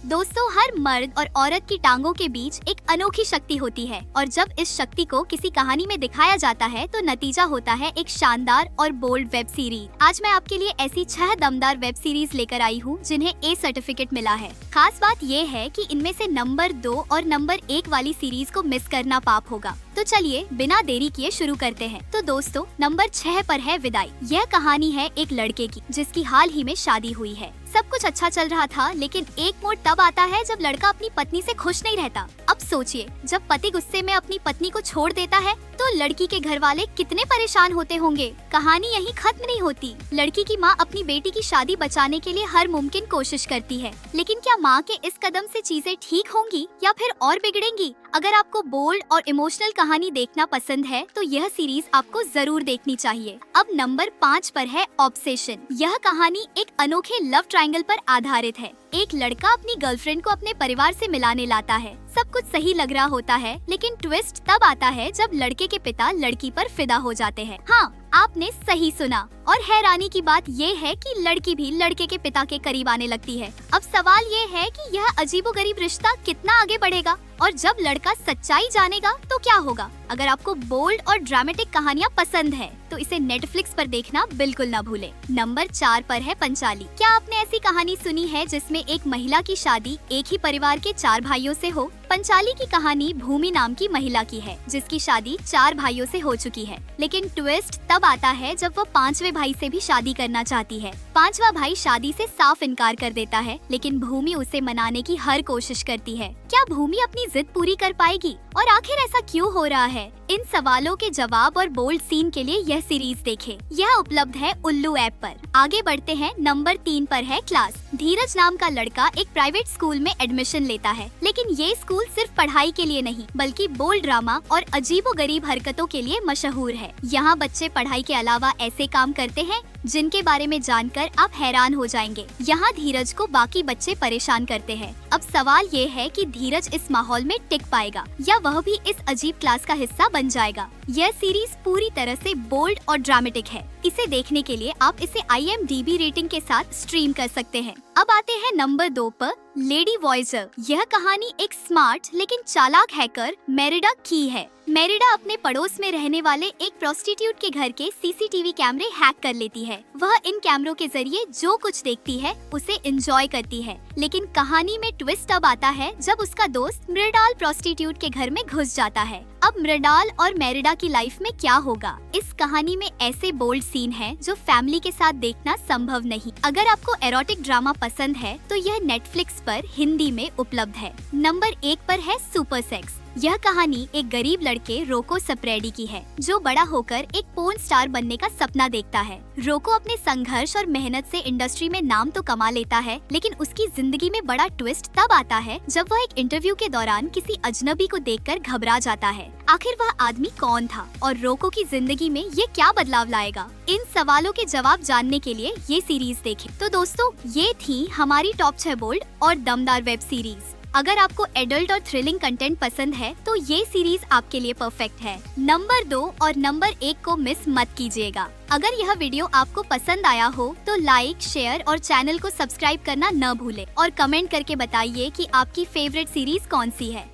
दोस्तों, हर मर्द और औरत की टांगों के बीच एक अनोखी शक्ति होती है और जब इस शक्ति को किसी कहानी में दिखाया जाता है तो नतीजा होता है एक शानदार और बोल्ड वेब सीरीज। आज मैं आपके लिए ऐसी 6 दमदार वेब सीरीज लेकर आई हूँ जिन्हें ए सर्टिफिकेट मिला है। खास बात ये है कि इनमें से नंबर 2 और नंबर 1 वाली सीरीज को मिस करना पाप होगा। तो चलिए बिना देरी किए शुरू करते हैं। तो दोस्तों, नंबर 6 पर है विदाई। यह कहानी है एक लड़के की जिसकी हाल ही में शादी हुई है। सब कुछ अच्छा चल रहा था, लेकिन एक मोड़ तब आता है जब लड़का अपनी पत्नी से खुश नहीं रहता। अब सोचिए, जब पति गुस्से में अपनी पत्नी को छोड़ देता है तो लड़की के घर वाले कितने परेशान होते होंगे। कहानी यहीं खत्म नहीं होती। लड़की की माँ अपनी बेटी की शादी बचाने के लिए हर मुमकिन कोशिश करती है, लेकिन क्या माँ के इस कदम से चीजें ठीक होंगी या फिर और बिगड़ेंगी? अगर आपको बोल्ड और इमोशनल कहानी देखना पसंद है तो यह सीरीज आपको जरूर देखनी चाहिए। अब नंबर 5 पर है ऑब्सेशन। यह कहानी एक अनोखे लव ट्रायंगल पर आधारित है। एक लड़का अपनी गर्लफ्रेंड को अपने परिवार से मिलाने लाता है। सब कुछ सही लग रहा होता है, लेकिन ट्विस्ट तब आता है जब लड़के के पिता लड़की पर फिदा हो जाते हैं। हाँ, आपने सही सुना। और हैरानी की बात ये है कि लड़की भी लड़के के पिता के करीब आने लगती है। अब सवाल ये है कि यह अजीबोगरीब रिश्ता कितना आगे बढ़ेगा और जब लड़का सच्चाई जानेगा तो क्या होगा? अगर आपको बोल्ड और ड्रामेटिक कहानियाँ पसंद है तो इसे नेटफ्लिक्स पर देखना बिल्कुल न भूलें। नंबर 4 पर है पंचाली। क्या आपने ऐसी कहानी सुनी है जिसमें एक महिला की शादी एक ही परिवार के 4 भाइयों से हो? पंचाली की कहानी भूमि नाम की महिला की है जिसकी शादी 4 भाइयों से हो चुकी है, लेकिन ट्विस्ट तब आता है जब वो 5वें भाई से भी शादी करना चाहती है। 5वां भाई शादी से साफ इनकार कर देता है, लेकिन भूमि उसे मनाने की हर कोशिश करती है। क्या भूमि अपनी जिद पूरी कर पाएगी और आखिर ऐसा क्यों हो रहा है? इन सवालों के जवाब और बोल्ड सीन के लिए यह सीरीज देखें। यह उपलब्ध है उल्लू ऐप पर। आगे बढ़ते हैं। नंबर 3 पर है क्लास। धीरज नाम का लड़का एक प्राइवेट स्कूल में एडमिशन लेता है, लेकिन ये स्कूल सिर्फ पढ़ाई के लिए नहीं बल्कि बोल्ड ड्रामा और अजीबोगरीब हरकतों के लिए मशहूर है। यहाँ बच्चे पढ़ाई के अलावा ऐसे काम करते हैं जिनके बारे में जानकर आप हैरान हो जाएंगे। यहाँ धीरज को बाकी बच्चे परेशान करते हैं। अब सवाल ये है कि धीरज इस माहौल में टिक पाएगा या वह भी इस अजीब क्लास का हिस्सा बन जाएगा। यह सीरीज पूरी तरह से बोल्ड और ड्रामेटिक है। इसे देखने के लिए आप इसे IMDb रेटिंग के साथ स्ट्रीम कर सकते हैं। अब आते हैं नंबर 2 पर, लेडी वॉइसर। यह कहानी एक स्मार्ट लेकिन चालाक हैकर मेरिडा की है। मेरिडा अपने पड़ोस में रहने वाले एक प्रोस्टिट्यूट के घर के CCTV कैमरे हैक कर लेती है। वह इन कैमरों के जरिए जो कुछ देखती है उसे एंजॉय करती है, लेकिन कहानी में ट्विस्ट अब आता है जब उसका दोस्त मृणाल प्रोस्टिट्यूट के घर में घुस जाता है। अब मृणाल और मेरिडा की लाइफ में क्या होगा? इस कहानी में ऐसे बोल्ड सीन हैं जो फैमिली के साथ देखना संभव नहीं। अगर आपको एरोटिक ड्रामा पसंद है तो यह नेटफ्लिक्स पर हिंदी में उपलब्ध है। नंबर 1 पर है सुपर सेक्स। यह कहानी एक गरीब लड़के रोको सप्रेडी की है जो बड़ा होकर एक पोर्न स्टार बनने का सपना देखता है। रोको अपने संघर्ष और मेहनत से इंडस्ट्री में नाम तो कमा लेता है, लेकिन उसकी जिंदगी में बड़ा ट्विस्ट तब आता है जब वह एक इंटरव्यू के दौरान किसी अजनबी को देखकर घबरा जाता है। आखिर वह आदमी कौन था और रोको की जिंदगी में ये क्या बदलाव लाएगा? इन सवालों के जवाब जानने के लिए ये सीरीज देखें। तो दोस्तों, ये थी हमारी टॉप 6 बोल्ड और दमदार वेब सीरीज। अगर आपको एडल्ट और थ्रिलिंग कंटेंट पसंद है तो ये सीरीज आपके लिए परफेक्ट है। नंबर 2 और नंबर 1 को मिस मत कीजिएगा। अगर यह वीडियो आपको पसंद आया हो तो लाइक, शेयर और चैनल को सब्सक्राइब करना न भूलें और कमेंट करके बताइए कि आपकी फेवरेट सीरीज कौन सी है।